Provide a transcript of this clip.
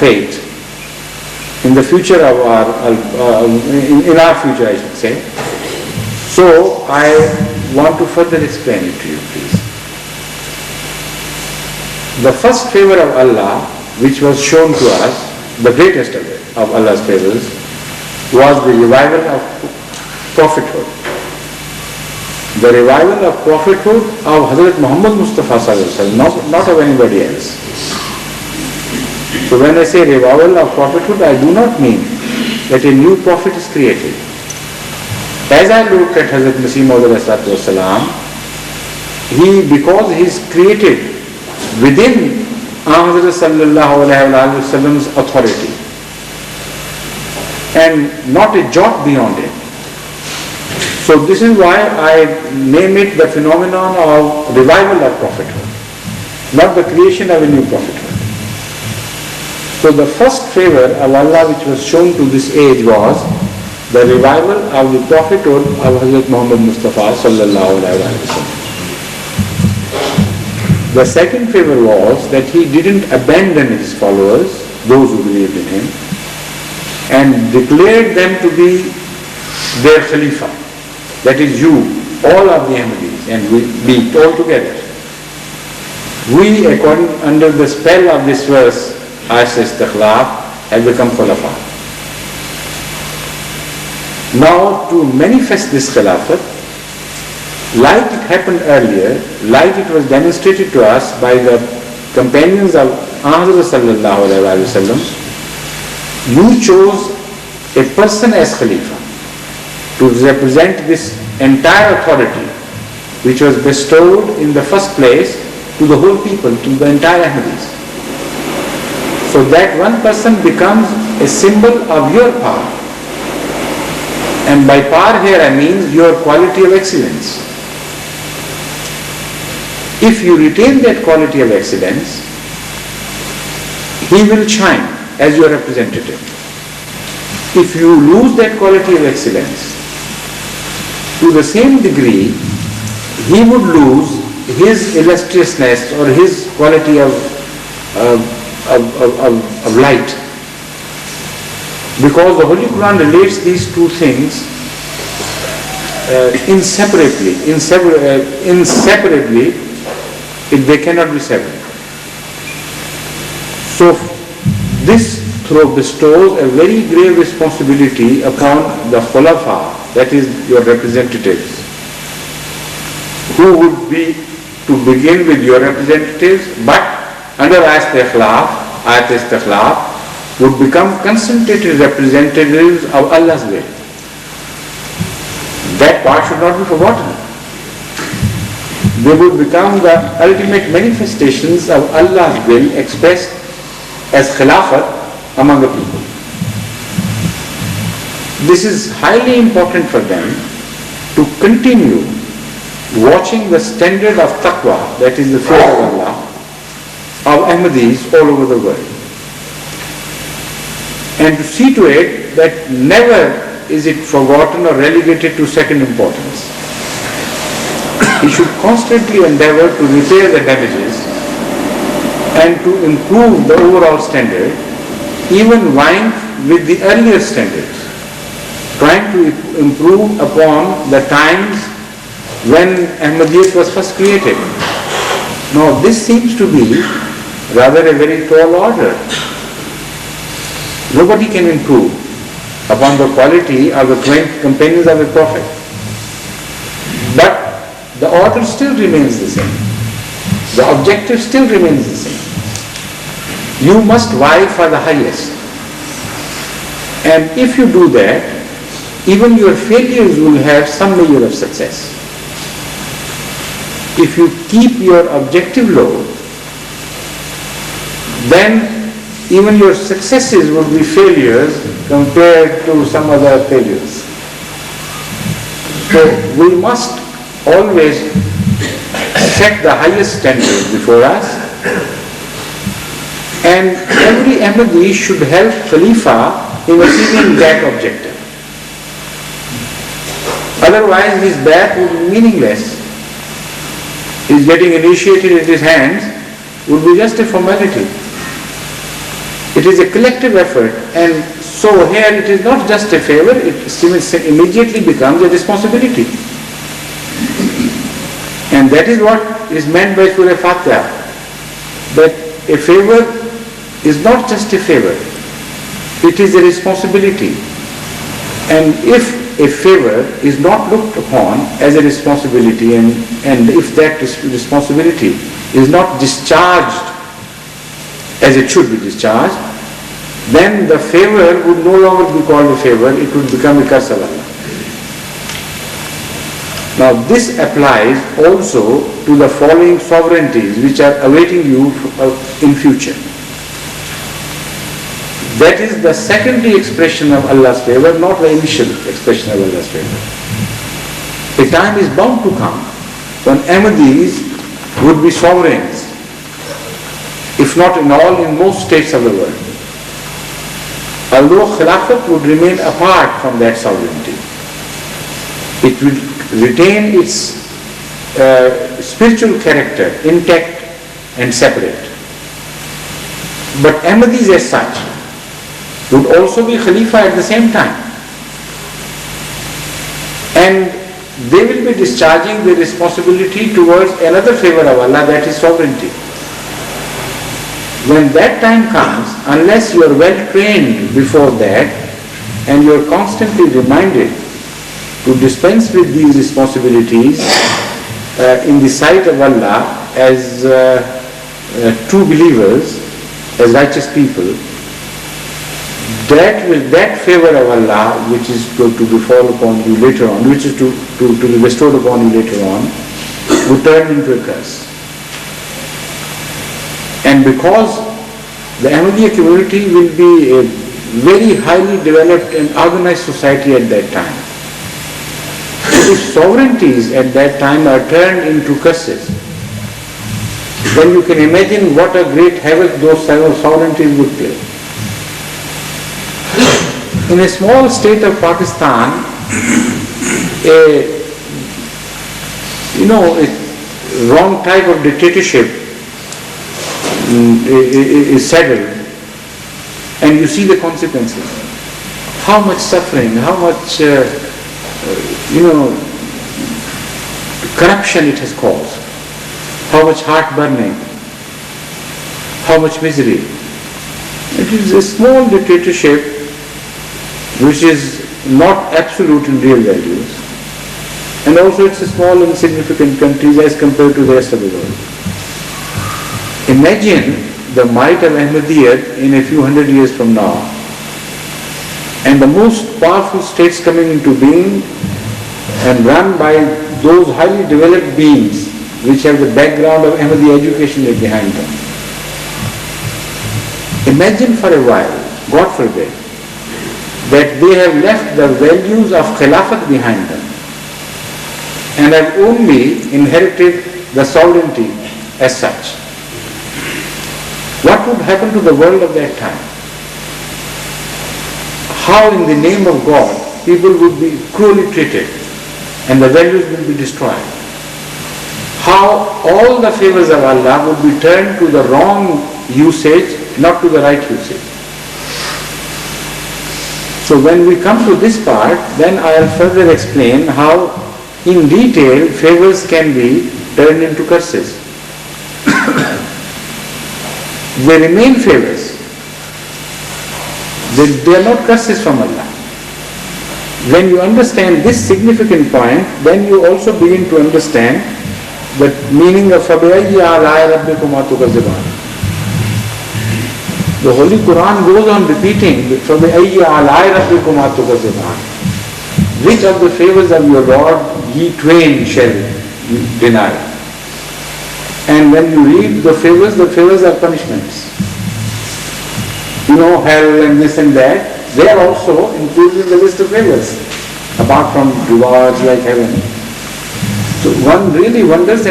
fate, in the future of in our future I should say. So I want to further explain it to you, please. The first favor of Allah which was shown to us, the greatest of Allah's favors, was the revival of prophethood. The revival of prophethood of Hadhrat Muhammad Mustafa sallallahu alaihi wasallam, not of anybody else. So when I say revival of prophethood, I do not mean that a new prophet is created. As I look at Hadhrat Massih-e-maud because he is created within Ahmad sallallahu alaihi wasallam's authority and not a jot beyond it. So this is why I name it the phenomenon of revival of prophethood, not the creation of a new prophethood. So the first favor of Allah which was shown to this age was the revival of the prophethood of Hazrat Muhammad Mustafa sallallahu alaihi wasallam. The second favor was that he didn't abandon his followers, those who believed in him, and declared them to be their Khalifa. That is you, all of the Ahmadis, and we be all together. We, under the spell of this verse, Astakhlaf, have become Khulafa. Now, to manifest this Khilafat, like it happened earlier, like it was demonstrated to us by the companions of Ahmad sallallahu alaihi wasallam, you chose a person as Khalifa to represent this entire authority which was bestowed in the first place to the whole people, to the entire Ahmadis. So that one person becomes a symbol of your power. And by power here I mean your quality of excellence. If you retain that quality of excellence, he will shine as your representative. If you lose that quality of excellence, to the same degree, he would lose his illustriousness or his quality of light. Because the Holy Quran relates these two things inseparably. They cannot be severed. So this bestows a very grave responsibility upon the Khulafa, that is your representatives, who would be, to begin with, your representatives, but under Ayat-e-Istikhlaf would become concentrated representatives of Allah's will. That part should not be forgotten. They would become the ultimate manifestations of Allah's will expressed as Khilafat among the people. This is highly important for them to continue watching the standard of taqwa, that is the fear of Allah, of Ahmadis all over the world. And to see to it that never is it forgotten or relegated to second importance. He should constantly endeavor to repair the damages and to improve the overall standard, even vying with the earlier standards, trying to improve upon the times when Ahmadiyyat was first created. Now this seems to be rather a very tall order. Nobody can improve upon the quality of the companions of a prophet. But the order still remains the same. The objective still remains the same. You must vie for the highest. And if you do that, even your failures will have some measure of success. If you keep your objective low, then even your successes will be failures compared to some other failures. So we must always set the highest standard before us, and every Ahmadi should help Khalifa in achieving that objective. Otherwise his bath would be meaningless. His getting initiated in his hands would be just a formality. It is a collective effort, and so here it is not just a favor, it immediately becomes a responsibility. And that is what is meant by Surah Fatiha, that a favor is not just a favor, it is a responsibility. And if a favor is not looked upon as a responsibility, and if that responsibility is not discharged as it should be discharged, then the favor would no longer be called a favor, it would become a curse of Allah. Now this applies also to the following sovereignties which are awaiting you in future. That is the secondary expression of Allah's favor, not the initial expression of Allah's favor. A time is bound to come when Ahmadis would be sovereigns, if not in all, in most states of the world. Although Khilafat would remain apart from that sovereignty, it will retain its spiritual character intact and separate. But Ahmadis as such would also be Khalifa at the same time. And they will be discharging their responsibility towards another favor of Allah, that is sovereignty. When that time comes, unless you are well trained before that and you are constantly reminded to dispense with these responsibilities in the sight of Allah as true believers, as righteous people, that favor of Allah which is to befall upon you later on, which is to be bestowed upon you later on, would turn into a curse. And because the Ahmadiyya community will be a very highly developed and organized society at that time, if sovereignties at that time are turned into curses, then you can imagine what a great havoc those sovereignties would play. In a small state of Pakistan, a wrong type of dictatorship is settled, and you see the consequences. How much suffering, how much corruption it has caused, how much heartburning, how much misery. It is a small dictatorship which is not absolute in real values, and also it's a small and insignificant country as compared to the rest of the world. Imagine the might of Ahmadiyyat in a few hundred years from now, and the most powerful states coming into being and run by those highly developed beings which have the background of Ahmadiyya education behind them. Imagine for a while, God forbid, that they have left the values of Khilafat behind them and have only inherited the sovereignty as such. What would happen to the world of that time? How in the name of God people would be cruelly treated and the values will be destroyed. How all the favors of Allah would be turned to the wrong usage, not to the right usage. So when we come to this part, then I'll further explain how in detail favors can be turned into curses. They remain favors. They are not curses from Allah. When you understand this significant point, then you also begin to understand the meaning of فَبِأَيِّ آلَاءِ رَبِّكُمَا تُكَذِّبَانِ. The Holy Quran goes on repeating فَبِأَيِّ آلَاءِ رَبِّكُمَا تُكَذِّبَانِ. Which of the favors of your Lord ye twain shall deny? And when you read the favors are punishments. Hell and this and that, they are also included in the list of favors, apart from rewards like heaven. So one really wonders